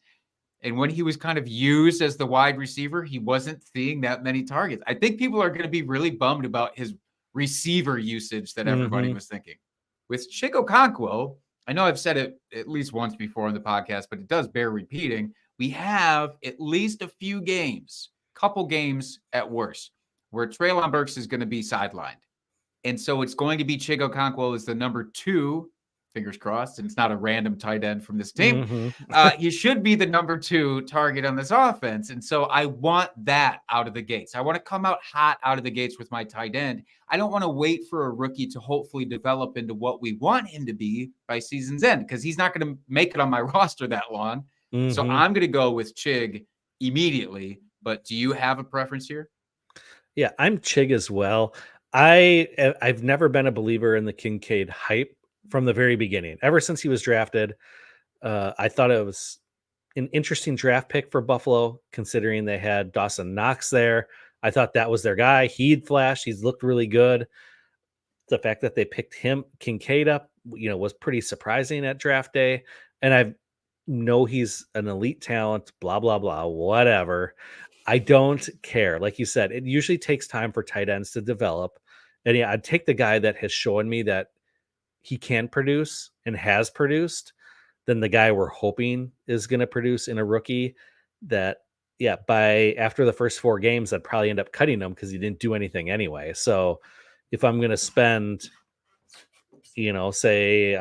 And when he was kind of used as the wide receiver, he wasn't seeing that many targets. I think people are going to be really bummed about his receiver usage that everybody was thinking. With Chiga Okonkwo, I know I've said it at least once before on the podcast, but it does bear repeating. We have at least a few games, couple games at worst, where Treylon Burks is going to be sidelined. And so it's going to be Chiga Okonkwo as the number 2, fingers crossed, and it's not a random tight end from this team. He should be the number 2 target on this offense. And so I want that out of the gates. I want to come out hot out of the gates with my tight end. I don't want to wait for a rookie to hopefully develop into what we want him to be by season's end, because he's not going to make it on my roster that long. So I'm going to go with Chig immediately. But do you have a preference here? Yeah, I'm Chig as well. I've never been a believer in the Kincaid hype from the very beginning. Ever since he was drafted, I thought it was an interesting draft pick for Buffalo, considering they had Dawson Knox there. I thought that was their guy. He'd flashed. He's looked really good. The fact that they picked Kincaid up, was pretty surprising at draft day. And I know he's an elite talent, blah, blah, blah, whatever. I don't care. Like you said, it usually takes time for tight ends to develop. And yeah, I'd take the guy that has shown me that he can produce and has produced than the guy we're hoping is going to produce in a rookie that, after the first 4 games, I'd probably end up cutting him because he didn't do anything anyway. So if I'm going to spend, say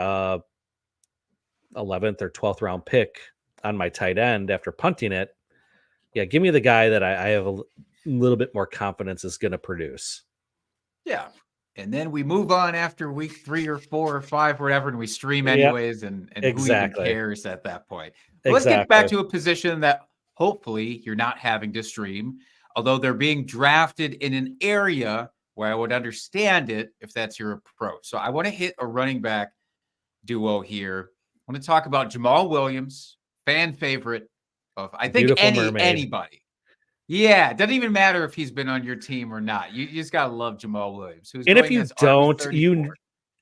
11th or 12th round pick on my tight end after punting it, give me the guy that I have a little bit more confidence is going to produce. Yeah. And then we move on after week 3 or 4 or 5, or whatever, and we stream Yep, anyways, and who even exactly. cares at that point? But let's get back Exactly. to a position that hopefully you're not having to stream, although they're being drafted in an area where I would understand it if that's your approach. So I want to hit a running back duo here. I want to talk about Jamal Williams, fan favorite of, I think, Beautiful mermaid. anybody. Yeah, it doesn't even matter if he's been on your team or not. You just gotta love Jamal Williams, who's And if going you as don't, RB34.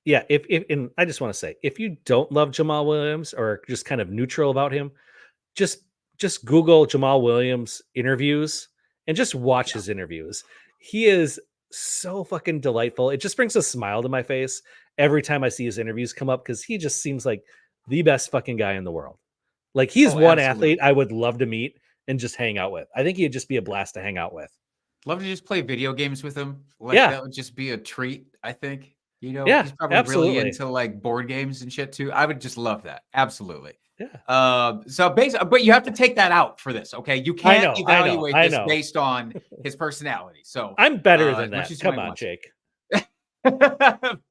yeah, if and I just want to say, if you don't love Jamal Williams or just kind of neutral about him, just just Google Jamal Williams interviews and just watch Yeah. his interviews. He is so fucking delightful. It just brings a smile to my face every time I see his interviews come up because he just seems like the best fucking guy in the world. Like he's Oh, one athlete absolutely. I would love to meet and just hang out with. I think he'd just be a blast to hang out with. Love to just play video games with him. Like, Yeah, that would just be a treat, I think. yeah, He's probably really absolutely. into, like, board games and shit too. I would just love that. Absolutely. Yeah, So basically, but you have to take that out for this, okay? You I can't know, I know, evaluate I this know. based on his personality. So, I'm better than as much that. as you Come might on, want to. Jake.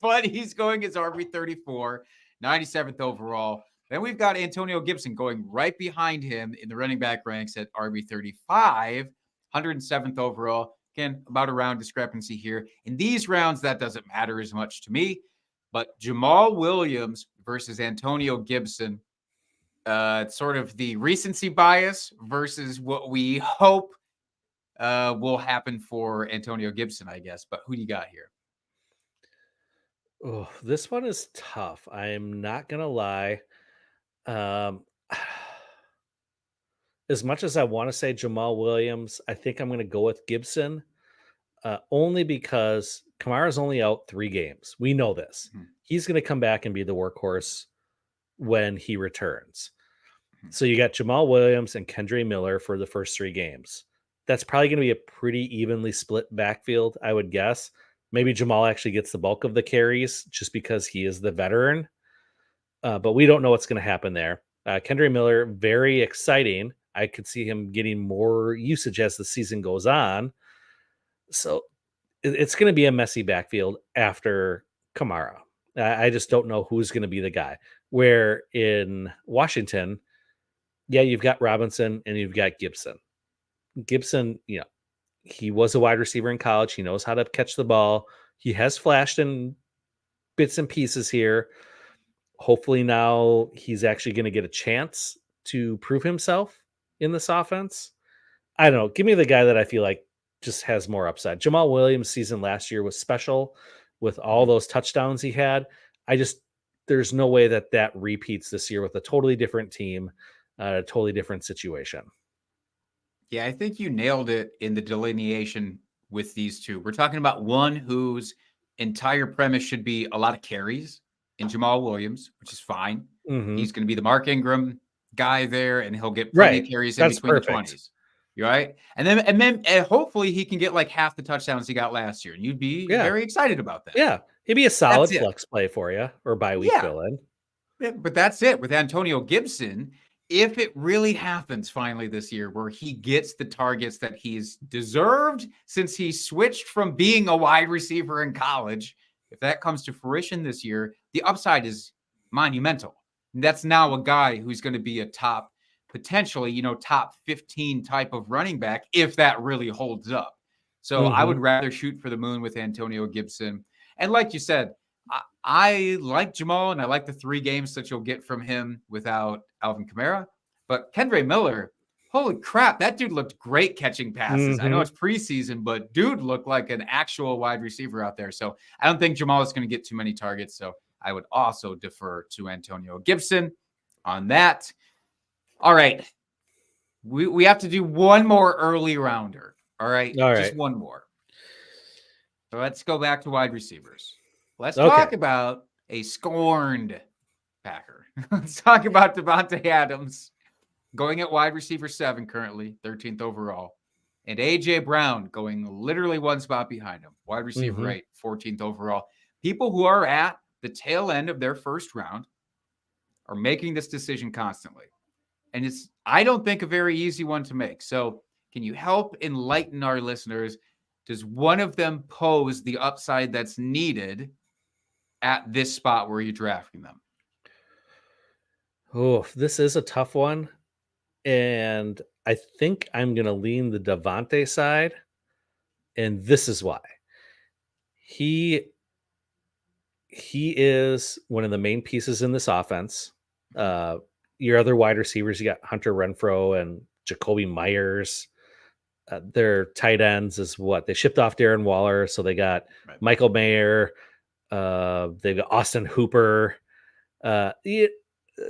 But he's going as RB34, 97th overall. Then we've got Antonio Gibson going right behind him in the running back ranks at RB35, 107th overall. Again, about a round discrepancy here. In these rounds, that doesn't matter as much to me. But Jamal Williams versus Antonio Gibson, it's sort of the recency bias versus what we hope will happen for Antonio Gibson, I guess. But who do you got here? Oh, this one is tough. I am not gonna lie. Um, as much as I want to say Jamal Williams, I think I'm gonna go with Gibson. Only because Kamara's only out 3 games. We know this. Mhm, He's gonna come back and be the workhorse when he returns. mhm. So you got Jamal Williams and Kendre Miller for the first 3 games. That's probably going to be a pretty evenly split backfield, I would guess. Maybe Jamal actually gets the bulk of the carries just because he is the veteran. But we don't know what's going to happen there. Kendre Miller, very exciting. I could see him getting more usage as the season goes on. So it's going to be a messy backfield after Kamara. I just don't know who's going to be the guy. Where in Washington, yeah, you've got Robinson and you've got Gibson. Gibson, he was a wide receiver in college. He knows how to catch the ball. He has flashed in bits and pieces here. Hopefully now he's actually going to get a chance to prove himself in this offense. I don't know. Give me the guy that I feel like just has more upside. Jamal Williams' season last year was special with all Mhm. those touchdowns he had. There's no way that that repeats this year with a totally different team, a totally different situation. Yeah, I think you nailed it in the delineation with these two. We're talking about one whose entire premise should be a lot of carries in Jamal Williams, which is fine. Hmm. He's going to be the Mark Ingram guy there, and he'll get plenty Right. of carries in That's between the perfect. 20s. You right? And then hopefully he can get like half the touchdowns he got last year. And you'd be Yeah. very excited about that. Yeah. He'd be a That's solid it. flex play for you or bye week Yeah. fill in. Yeah, but that's it with Antonio Gibson. If it really happens finally this year where he gets the targets that he's deserved since he switched from being a wide receiver in college, if that comes to fruition this year, the upside is monumental. And that's now a guy who's going to be a top, potentially, top 15 type of running back if that really holds up. So I would Hmm. rather shoot for the moon with Antonio Gibson. And like you said, I like Jamal and I like the 3 games that you'll get from him without Alvin Kamara. But Kendre Miller, holy crap, that dude looked great catching passes. I know Hmm. it's preseason, but dude looked like an actual wide receiver out there. So I don't think Jamal is going to get too many targets. So I would also defer to Antonio Gibson on that. All right. We have to do one more early rounder. All right. All Just right. one more. So let's go back to wide receivers. Let's Okay. talk about a scorned Packer. Let's talk about Devontae Adams going at wide receiver 7 currently, 13th overall. And A.J. Brown going literally one spot behind him, wide receiver Hmm. 8, 14th overall. People who are at the tail end of their first round are making this decision constantly. And I don't think, a very easy one to make. So can you help enlighten our listeners does one of them pose the upside that's needed at this spot where you're drafting them? Oh, this is a tough one. And I think I'm going to lean the Devontae side. And this is why. He he is one of the main pieces in this offense. Uh, your other wide receivers, you got Hunter Renfro and Jacoby Myers. Their tight ends is what they shipped off Darren Waller, so they got Right. Michael Mayer. They've got Austin Hooper. Yeah,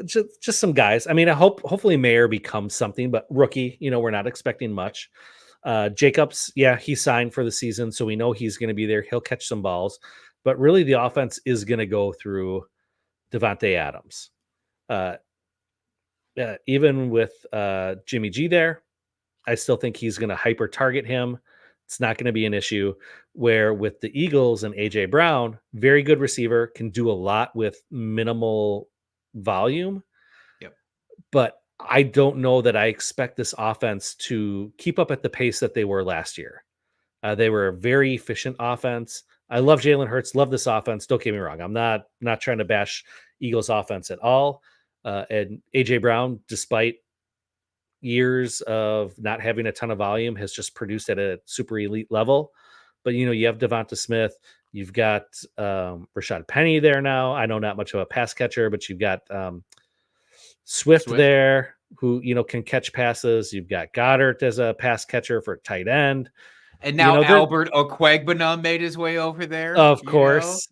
just some guys. I mean, hopefully Mayer becomes something, but rookie. We're not expecting much. Jacobs, yeah, he signed for the season, so we know he's going to be there. He'll catch some balls, but really the offense is going to go through Devontae Adams. Even with Jimmy G there, I still think he's going to hyper target him. It's not going to be an issue. Where with the Eagles and AJ Brown, very good receiver, can do a lot with minimal volume. Yep. But I don't know that I expect this offense to keep up at the pace that they were last year. They were a very efficient offense. I love Jalen Hurts, love this offense. Don't get me wrong. I'm not trying to bash Eagles offense at all. And AJ Brown, despite years of not having a ton of volume, has just produced at a super elite level. But you have Devonta Smith, you've got Rashad Penny there now. I know not much of a pass catcher, but you've got Swift there who can catch passes. You've got Goddard as a pass catcher for tight end. And now Albert Okwuegbunam made his way over there. Of course.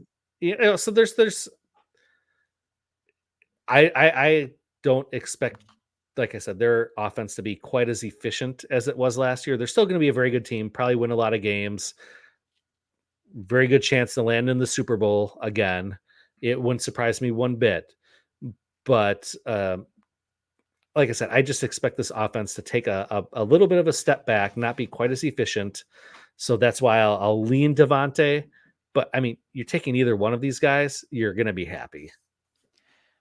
So there's I don't expect, like I said, their offense to be quite as efficient as it was last year. They're still going to be a very good team, probably win a lot of games. Very good chance to land in the Super Bowl again. It wouldn't surprise me one bit. But like I said, I just expect this offense to take a little bit of a step back, not be quite as efficient. So that's why I'll lean Devontae. But I mean, you're taking either one of these guys, you're going to be happy.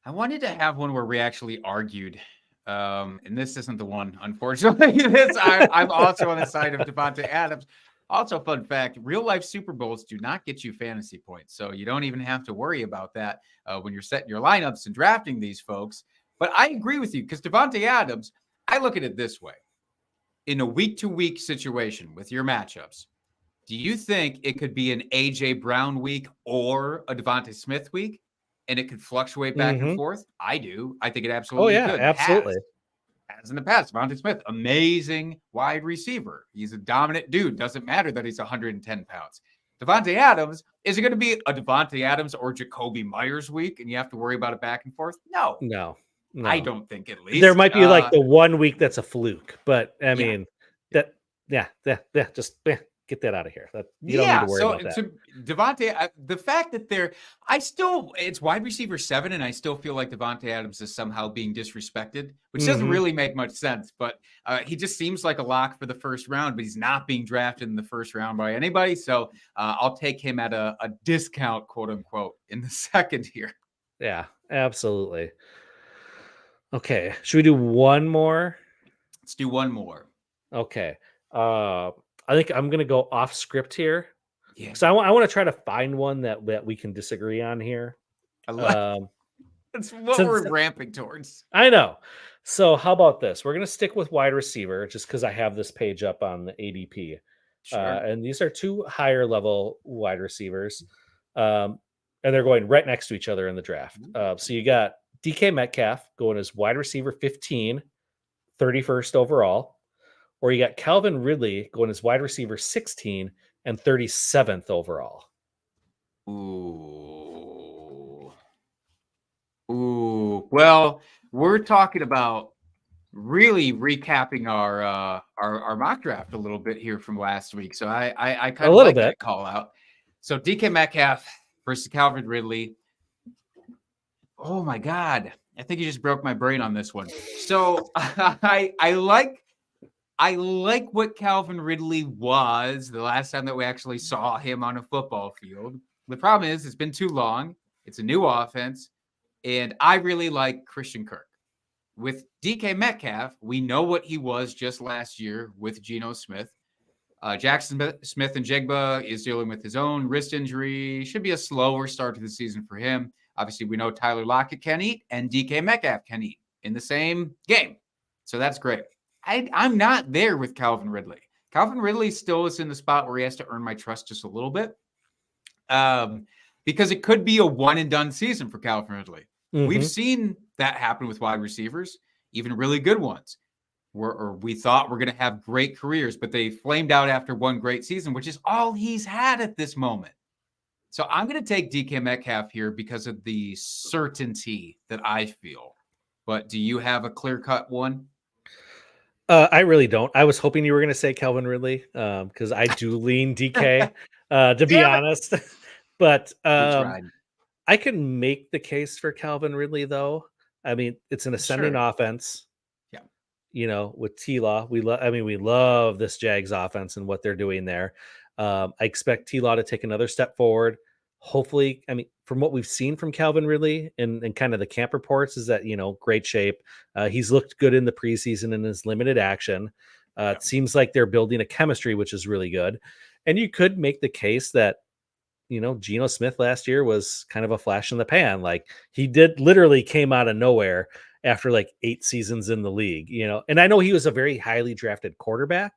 I wanted to have one where we actually argued. And this isn't the one, unfortunately. I'm also on the side of Devontae Adams. Also, fun fact, real life Super Bowls do not get you fantasy points. So you don't even have to worry about that when you're setting your lineups and drafting these folks. But I agree with you because Devontae Adams, I look at it this way. In a week-to-week situation with your matchups, do you think it could be an A.J. Brown week or a Devonta Smith week? And it could fluctuate back and forth? I do. I think it absolutely could. Absolutely. As in the past, Devonta Smith, amazing wide receiver. He's a dominant dude. Doesn't matter that he's 110 pounds. Devontae Adams, is it going to be a Devontae Adams or Jacoby Myers week and you have to worry about it back and forth? No. I don't think, at least. There might be like the 1 week that's a fluke, but I mean, just get that out of here. You don't need to worry about that. So Devontae, the fact that it's wide receiver 7, and I still feel like Devontae Adams is somehow being disrespected, which doesn't really make much sense. But he just seems like a lock for the first round, but he's not being drafted in the first round by anybody. So I'll take him at a discount, quote unquote, in the second here. Yeah, absolutely. Okay, should we do one more? Let's do one more. Okay. I think I'm going to go off script here. Yeah. So I want to try to find one that we can disagree on here. That's what we're ramping towards. I know. So how about this? We're going to stick with wide receiver just because I have this page up on the ADP. Sure. And these are two higher level wide receivers. And they're going right next to each other in the draft. So you got DK Metcalf going as wide receiver 15, 31st overall. Or you got Calvin Ridley going as wide receiver 16 and 37th overall. Ooh. Well, we're talking about really recapping our mock draft a little bit here from last week. So I kind of like that call out. So DK Metcalf versus Calvin Ridley. Oh my God. I think you just broke my brain on this one. So I like what Calvin Ridley was the last time that we actually saw him on a football field. The problem is it's been too long. It's a new offense. And I really like Christian Kirk. With DK Metcalf, we know what he was just last year with Geno Smith. Jackson Smith and Jigba is dealing with his own wrist injury. Should be a slower start to the season for him. Obviously, we know Tyler Lockett can eat and DK Metcalf can eat in the same game. So that's great. I'm not there with Calvin Ridley. Calvin Ridley still is in the spot where he has to earn my trust just a little bit. Because it could be a one and done season for Calvin Ridley. Mm-hmm. We've seen that happen with wide receivers, even really good ones. We thought we're going to have great careers, but they flamed out after one great season, which is all he's had at this moment. So I'm going to take DK Metcalf here because of the certainty that I feel. But do you have a clear-cut one? I really don't. I was hoping you were going to say Calvin Ridley because I do lean DK, to be honest. But I can make the case for Calvin Ridley, though. I mean, it's an ascending offense. With T-Law, we love this Jags offense and what they're doing there. I expect T-Law to take another step forward. Hopefully, from what we've seen from Calvin Ridley and kind of the camp reports is that, great shape. He's looked good in the preseason in his limited action. It seems like they're building a chemistry, which is really good. And you could make the case that, Geno Smith last year was kind of a flash in the pan. Like he literally came out of nowhere after like 8 seasons in the league, and I know he was a very highly drafted quarterback,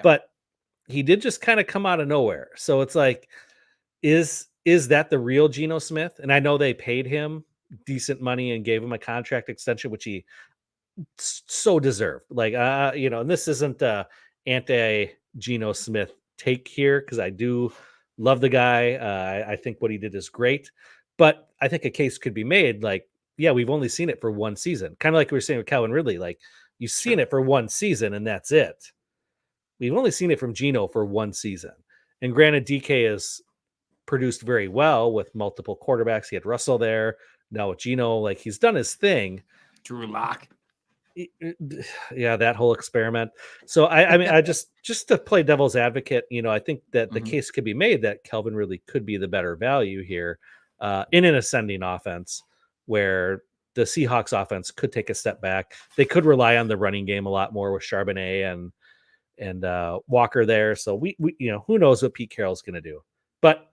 but he did just kind of come out of nowhere. So it's like, is that the real Geno Smith? And I know they paid him decent money and gave him a contract extension, which he so deserved. Like, and this isn't anti Geno Smith take here, because I do love the guy. I think what he did is great, but I think a case could be made like, yeah, we've only seen it for one season. Kind of like we were saying with Calvin Ridley, like you've seen it for one season and that's it. We've only seen it from Geno for one season. And granted, DK has produced very well with multiple quarterbacks. He had Russell there. Now with Geno, like he's done his thing. Drew Lock. Yeah, that whole experiment. So I just to play devil's advocate, I think that the case could be made that Calvin Ridley could be the better value here in an ascending offense, where the Seahawks offense could take a step back. They could rely on the running game a lot more with Charbonnet and Walker there. So we who knows what Pete Carroll's going to do. But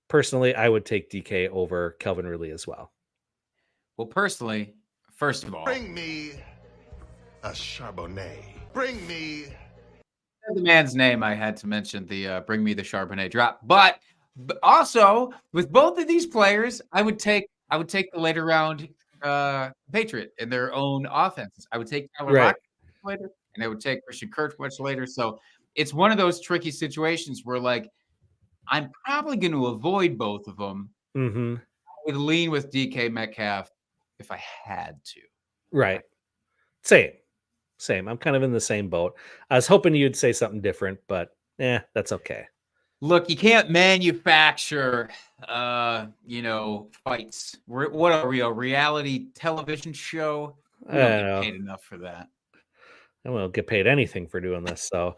personally, I would take DK over Calvin Ridley as well. Well, personally, first of all, bring me a Charbonnet. Bring me the man's name. I had to mention the bring me the Charbonnet drop, but also with both of these players, I would take the later round Patriot in their own offenses. I would take Tyler Lockett later, and I would take Christian Kirk much later. So it's one of those tricky situations where, like, I'm probably going to avoid both of them. Mm-hmm. I would lean with DK Metcalf if I had to. Right. Same. I'm kind of in the same boat. I was hoping you'd say something different, but that's okay. Look, you can't manufacture, fights. What are we, a reality television show? We don't get paid enough for that. I won't get paid anything for doing this, so.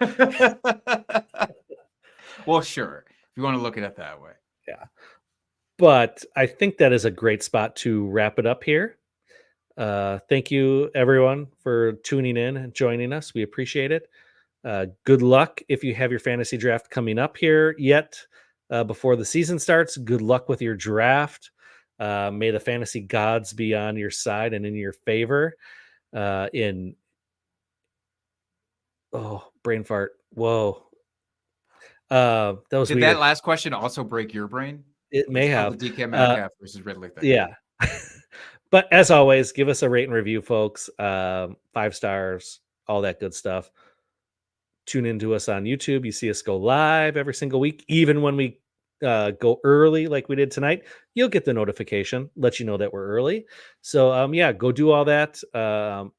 Well, sure, if you want to look at it that way. Yeah. But I think that is a great spot to wrap it up here. Thank you, everyone, for tuning in and joining us. We appreciate it. Good luck if you have your fantasy draft coming up here yet before the season starts. Good luck with your draft. May the fantasy gods be on your side and in your favor. Brain fart. Whoa. That was Did weird. That last question also break your brain? It may have. The DK Metcalf versus Ridley thing. Yeah. But as always, give us a rate and review, folks. 5 stars, all that good stuff. Tune into us on YouTube. You see us go live every single week. Even when we go early like we did tonight, you'll get the notification, let you know that we're early. So, go do all that. Our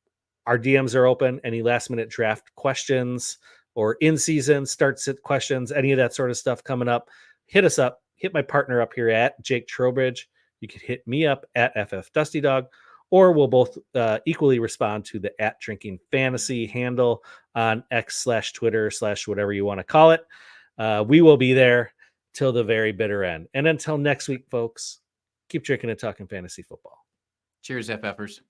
DMs are open. Any last minute draft questions or in-season start-sit questions, any of that sort of stuff coming up, hit us up. Hit my partner up here at Jake Trowbridge. You could hit me up at FF Dusty Dog, or we'll both equally respond to the @DrinkingFantasy handle on X/Twitter/ whatever you want to call it. We will be there till the very bitter end. And until next week, folks, keep drinking and talking fantasy football. Cheers, FFers.